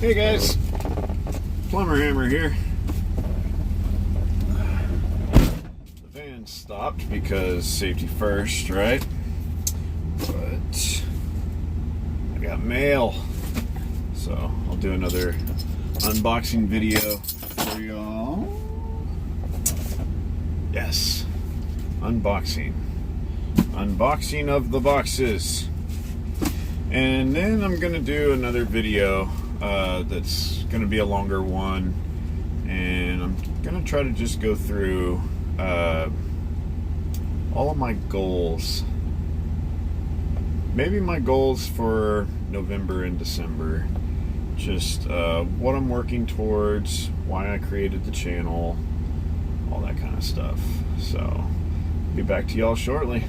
Hey guys, Plumber Hammer here. The van stopped because safety first, right? But I got mail, so I'll do another unboxing video for y'all. Yes, unboxing of the boxes. And then I'm gonna do another video that's gonna be a longer one, and I'm gonna try to just go through all of my goals. Maybe my goals for November and December. Just what I'm working towards, why I created the channel, all that kind of stuff. So, be back to y'all shortly.